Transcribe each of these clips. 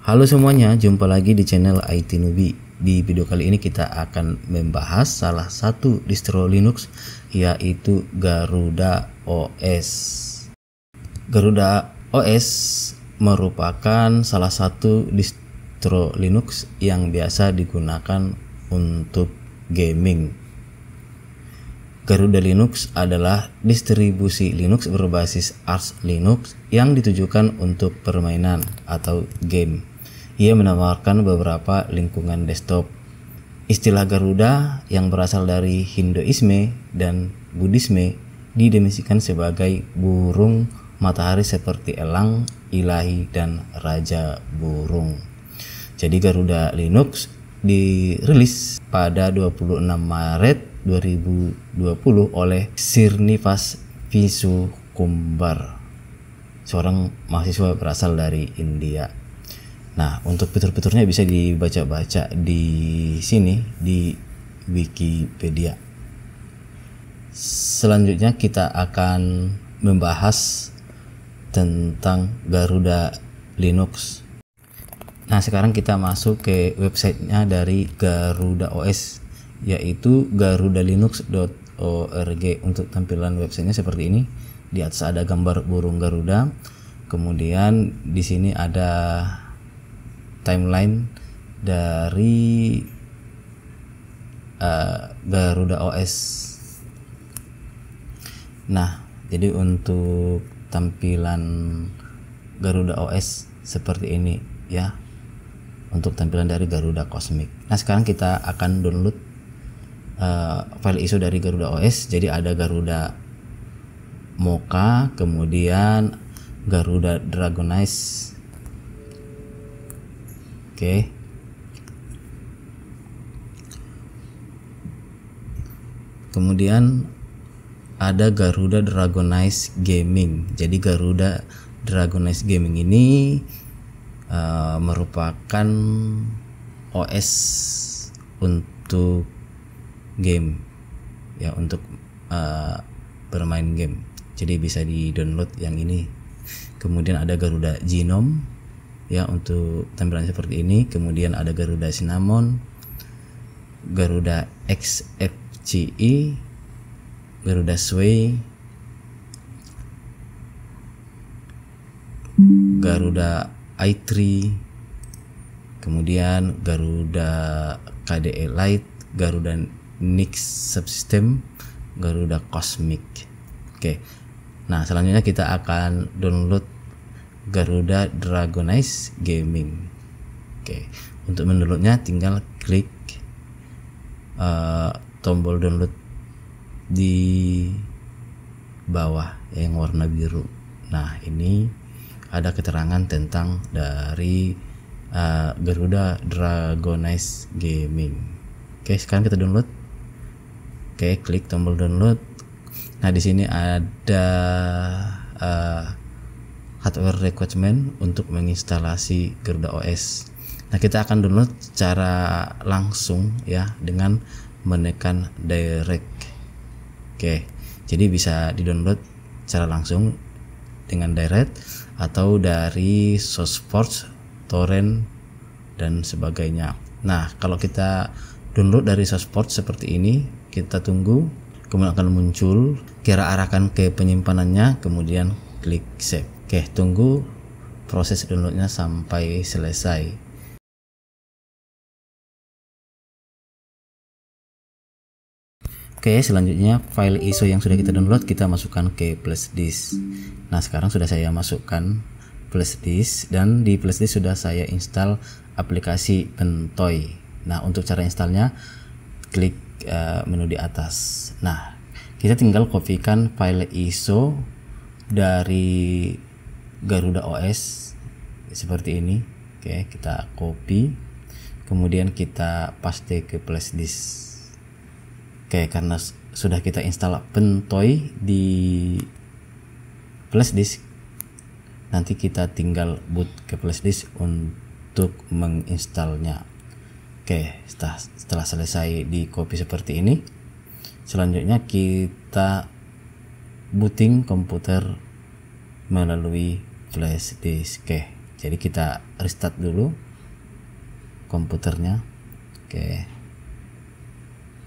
Halo semuanya, jumpa lagi di channel IT Newbie. Di video kali ini kita akan membahas salah satu distro Linux, yaitu Garuda OS. Garuda OS merupakan salah satu distro Linux yang biasa digunakan untuk gaming. Garuda Linux adalah distribusi Linux berbasis Arch Linux yang ditujukan untuk permainan atau game. Ia menawarkan beberapa lingkungan desktop. Istilah Garuda yang berasal dari Hinduisme dan Buddhisme didefinisikan sebagai burung matahari seperti elang, ilahi, dan raja burung. Jadi Garuda Linux dirilis pada 26 Maret 2020 oleh Srinivas Visukumbar, seorang mahasiswa berasal dari India. Nah, untuk fitur-fiturnya bisa dibaca-baca di sini di Wikipedia. Selanjutnya kita akan membahas tentang Garuda Linux. Nah, sekarang kita masuk ke websitenya dari Garuda OS, yaitu garudalinux.org. Untuk tampilan websitenya seperti ini. Di atas ada gambar burung Garuda. Kemudian di sini ada timeline dari Garuda OS. Nah, jadi untuk tampilan Garuda OS seperti ini ya. Untuk tampilan dari Garuda Cosmic. Nah, sekarang kita akan download file ISO dari Garuda OS. Jadi ada Garuda Mocha, kemudian Garuda Dragonize. Oke. Kemudian ada Garuda Dragonize Gaming. Jadi Garuda Dragonize Gaming ini merupakan OS untuk game ya, untuk bermain game. Jadi bisa di-download yang ini. Kemudian ada Garuda Genome ya, untuk tampilan seperti ini. Kemudian ada Garuda Cinnamon, Garuda XFCE, Garuda Sway, Garuda i3, kemudian Garuda KDE Lite, Garuda Nix Subsystem, Garuda Cosmic. Oke. Nah, selanjutnya kita akan download Garuda Dragonize Gaming. Oke. Untuk mendownloadnya tinggal klik tombol download di bawah yang warna biru. Nah, ini ada keterangan tentang dari Garuda Dragonize Gaming. Oke, sekarang kita download. Oke, klik tombol download. Nah, di sini ada hardware requirement untuk menginstalasi Garuda OS. Nah, kita akan download secara langsung ya, dengan menekan direct. Oke, jadi bisa di-download secara langsung dengan direct atau dari SourceForge, torrent, dan sebagainya. Nah, kalau kita download dari SourceForge seperti ini, kita tunggu, kemudian akan muncul, kita arahkan ke penyimpanannya, kemudian klik save. Oke, tunggu proses downloadnya sampai selesai. Oke, selanjutnya file ISO yang sudah kita download kita masukkan ke flash disk. Nah, sekarang sudah saya masukkan flash disk, dan di flash disk sudah saya install aplikasi Pentoy. Nah, untuk cara installnya klik menu di atas. Nah, kita tinggal kopikan file ISO dari Garuda OS seperti ini. Oke, kita copy, kemudian kita paste ke flash disk. Oke, karena sudah kita install Pentoy di flash disk, nanti kita tinggal boot ke flash disk untuk menginstalnya. Oke, setelah selesai di copy seperti ini, selanjutnya kita booting komputer melalui flash disk. Oke, Jadi kita restart dulu komputernya. Oke.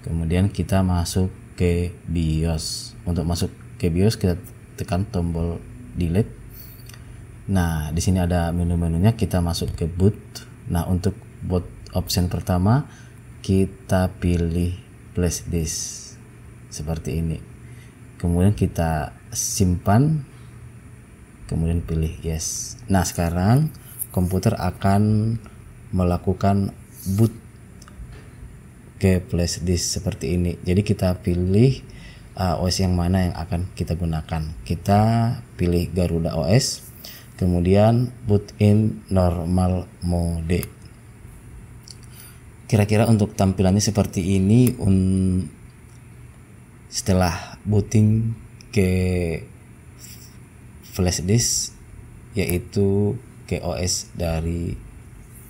Kemudian kita masuk ke BIOS. Untuk masuk ke BIOS kita tekan tombol delete. Nah, di sini ada menu-menunya, kita masuk ke boot. Nah, untuk boot option pertama kita pilih flash disk seperti ini. Kemudian kita simpan, kemudian pilih yes. Nah, sekarang komputer akan melakukan boot ke flash disk seperti ini. Jadi kita pilih OS yang mana yang akan kita gunakan. Kita pilih Garuda OS, kemudian boot in normal mode. Kira-kira untuk tampilannya seperti ini setelah booting ke flash disk, yaitu ke OS dari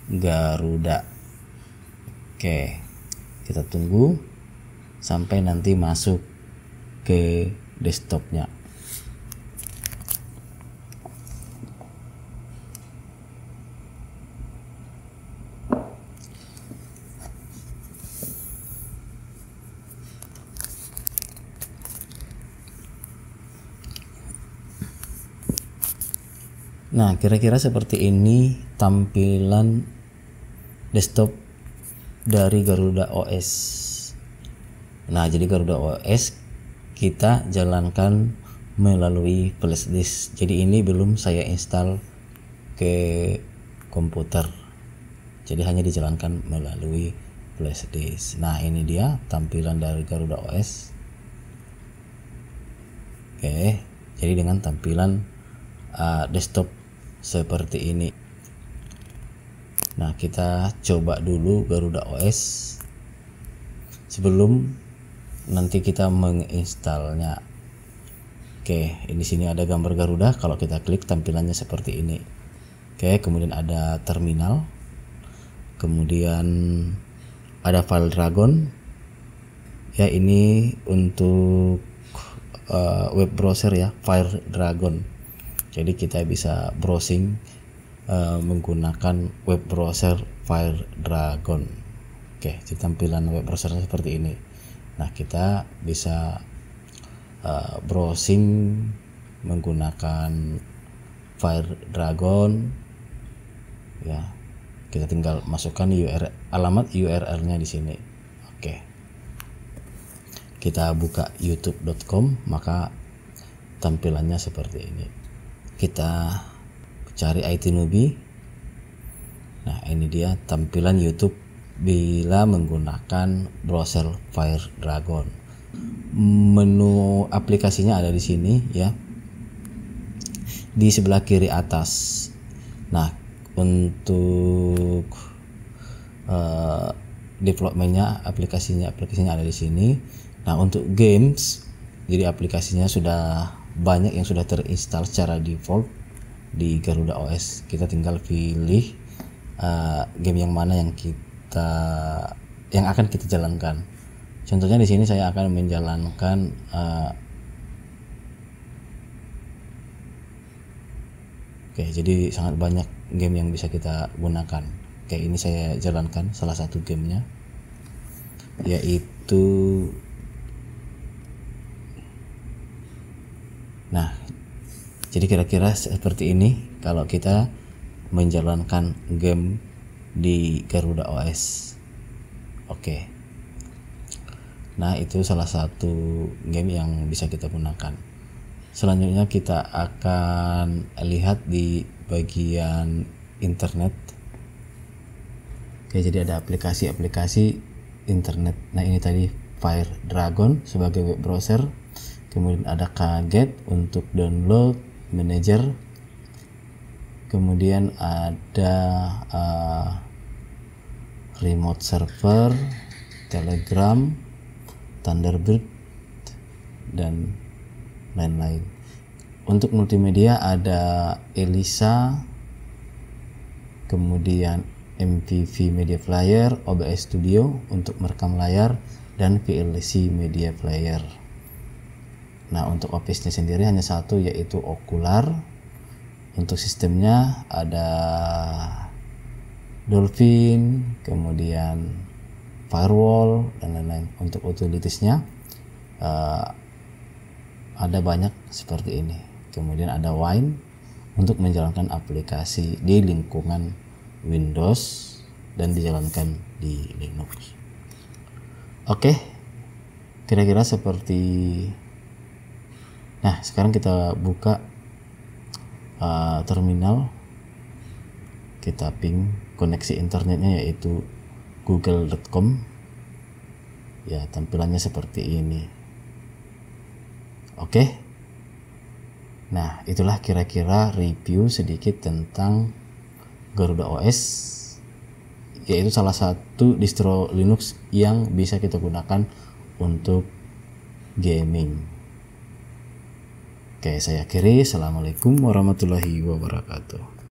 Garuda. Oke, kita tunggu sampai nanti masuk ke desktopnya. Nah, kira-kira seperti ini tampilan desktop dari Garuda OS. Nah, jadi Garuda OS kita jalankan melalui flash disk. Jadi ini belum saya install ke komputer. Jadi hanya dijalankan melalui flash disk. Nah, ini dia tampilan dari Garuda OS. Oke, jadi dengan tampilan desktop seperti ini. Nah, kita coba dulu Garuda OS sebelum nanti kita menginstalnya. Oke, di sini ada gambar Garuda. Kalau kita klik tampilannya seperti ini. Oke, kemudian ada terminal. Kemudian ada File Dragon. Ya, ini untuk web browser ya, File Dragon. Jadi kita bisa browsing menggunakan web browser File Dragon. Oke, jadi tampilan web browser seperti ini. Nah, kita bisa browsing menggunakan File Dragon. Ya, kita tinggal masukkan alamat URL-nya di sini. Oke, kita buka youtube.com, maka tampilannya seperti ini. Kita cari IT Newbie. Nah, ini dia tampilan YouTube bila menggunakan browser File Dragon. Menu aplikasinya ada di sini ya, di sebelah kiri atas. Nah, untuk developmentnya aplikasinya ada di sini. Nah, untuk games, jadi aplikasinya sudah banyak yang sudah terinstall secara default di Garuda OS. Kita tinggal pilih game yang mana yang akan kita jalankan. Contohnya di sini saya akan menjalankan oke, jadi sangat banyak game yang bisa kita gunakan. Oke, ini saya jalankan salah satu gamenya, yaitu nah, jadi kira-kira seperti ini kalau kita menjalankan game di Garuda OS. Oke. Nah, itu salah satu game yang bisa kita gunakan. Selanjutnya kita akan lihat di bagian internet. Oke, jadi ada aplikasi-aplikasi internet. Nah, ini tadi File Dragon sebagai web browser. Kemudian ada Kaget untuk download manager. Kemudian ada remote server, Telegram, Thunderbird, dan lain-lain. Untuk multimedia ada Elisa, kemudian MPV Media Player, OBS Studio untuk merekam layar, dan VLC Media Player. Nah, untuk office-nya sendiri hanya satu, yaitu Okular. Untuk sistemnya ada Dolphin, kemudian firewall dan lain-lain. Untuk utilitiesnya ada banyak seperti ini. Kemudian ada Wine untuk menjalankan aplikasi di lingkungan Windows dan dijalankan di Linux. Oke, kira-kira seperti. Nah, sekarang kita buka terminal, kita ping koneksi internetnya yaitu google.com. Ya, tampilannya seperti ini. Oke. Nah, itulah kira-kira review sedikit tentang Garuda OS, yaitu salah satu distro Linux yang bisa kita gunakan untuk gaming. Oke, saya akhiri. Assalamualaikum warahmatullahi wabarakatuh.